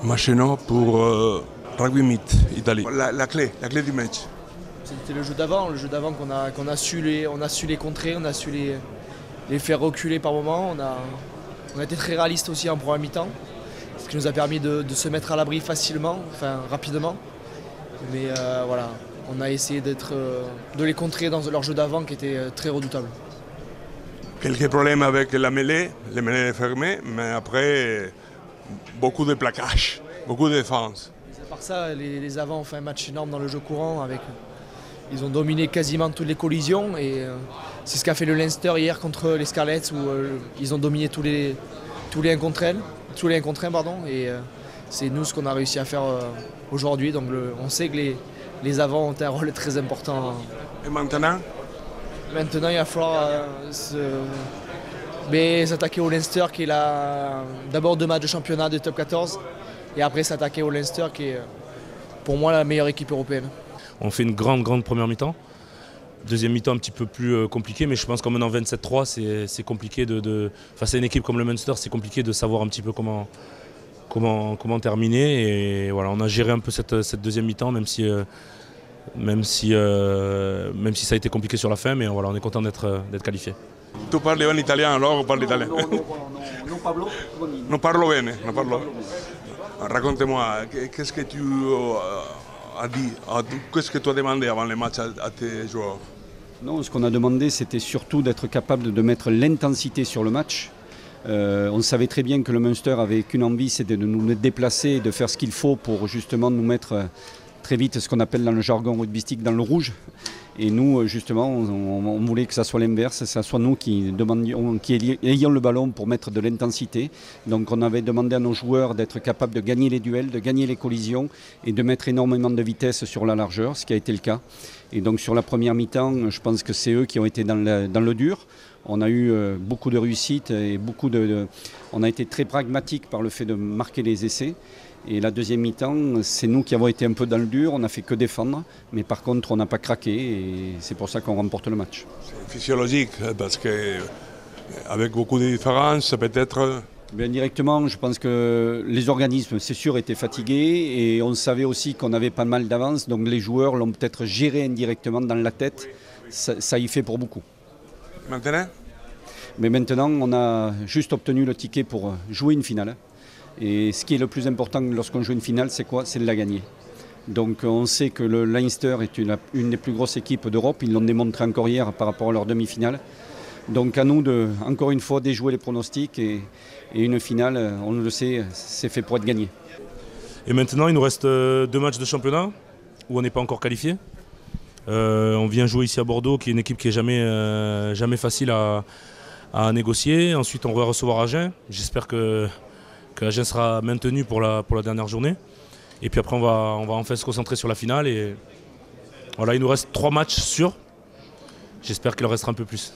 Maceno pour Rugby Meet, Italie. La clé du match. C'était le jeu d'avant qu'on a su les contrer, on a su les faire reculer par moments. On a été très réaliste aussi en première mi-temps, ce qui nous a permis de se mettre à l'abri facilement, enfin rapidement. Mais voilà, on a essayé de les contrer dans leur jeu d'avant qui était très redoutable. Quelques problèmes avec la mêlée, les mêlées fermées, mais après, beaucoup de plaquage, beaucoup de défense. À part ça, les avants ont fait un match énorme dans le jeu courant. Ils ont dominé quasiment toutes les collisions et c'est ce qu'a fait le Leinster hier contre les Scarlets où ils ont dominé tous les 1 contre 1, et c'est nous ce qu'on a réussi à faire aujourd'hui. Donc on sait que les avants ont un rôle très important. Et maintenant, il va falloir s'attaquer au Leinster qui est là d'abord 2 matchs de championnat de top 14 et après s'attaquer au Leinster qui est pour moi la meilleure équipe européenne. On fait une grande première mi-temps. Deuxième mi-temps un petit peu plus compliqué, mais je pense qu'en menant 27-3, c'est compliqué face à une équipe comme le Munster, c'est compliqué de savoir un petit peu comment terminer. Et voilà, on a géré un peu cette deuxième mi-temps, même si ça a été compliqué sur la fin, mais voilà, on est content d'être qualifié. tu parles en italien, alors on parle italien. Non parlo bene, non parlo. Raconte-moi, qu'est-ce que tu as dit, qu'est-ce que tu as demandé avant le match à tes joueurs? Non, ce qu'on a demandé, c'était surtout d'être capable de mettre l'intensité sur le match. On savait très bien que le Munster avait qu'une envie, c'était de nous déplacer, de faire ce qu'il faut pour justement nous mettre très vite ce qu'on appelle dans le jargon rugbystique dans le rouge. Et nous, justement, on voulait que ça soit l'inverse, que ça soit nous qui ayons le ballon pour mettre de l'intensité. Donc on avait demandé à nos joueurs d'être capables de gagner les duels, de gagner les collisions et de mettre énormément de vitesse sur la largeur, ce qui a été le cas. Et donc sur la première mi-temps, je pense que c'est eux qui ont été dans le dur. On a eu beaucoup de réussite et on a été très pragmatique par le fait de marquer les essais. Et la deuxième mi-temps, c'est nous qui avons été un peu dans le dur, on n'a fait que défendre, mais par contre on n'a pas craqué et c'est pour ça qu'on remporte le match. C'est physiologique parce qu'avec beaucoup de différences, peut-être... Bien, directement, je pense que les organismes, c'est sûr, étaient fatigués et on savait aussi qu'on avait pas mal d'avance, donc les joueurs l'ont peut-être géré indirectement dans la tête, ça y fait pour beaucoup. Maintenant ? Mais maintenant, on a juste obtenu le ticket pour jouer une finale. Et ce qui est le plus important lorsqu'on joue une finale, c'est quoi? C'est de la gagner. Donc on sait que le Leinster est une des plus grosses équipes d'Europe. Ils l'ont démontré encore hier par rapport à leur demi-finale. Donc à nous de, encore une fois, déjouer les pronostics. Et une finale, on le sait, c'est fait pour être gagné. Et maintenant, il nous reste 2 matchs de championnat où on n'est pas encore qualifié. On vient jouer ici à Bordeaux, qui est une équipe qui n'est jamais facile à négocier. Ensuite, on va recevoir Agen. J'espère que Agen sera maintenu pour la dernière journée. Et puis après, on va enfin se concentrer sur la finale. Et voilà, il nous reste 3 matchs sûrs. J'espère qu'il en restera un peu plus.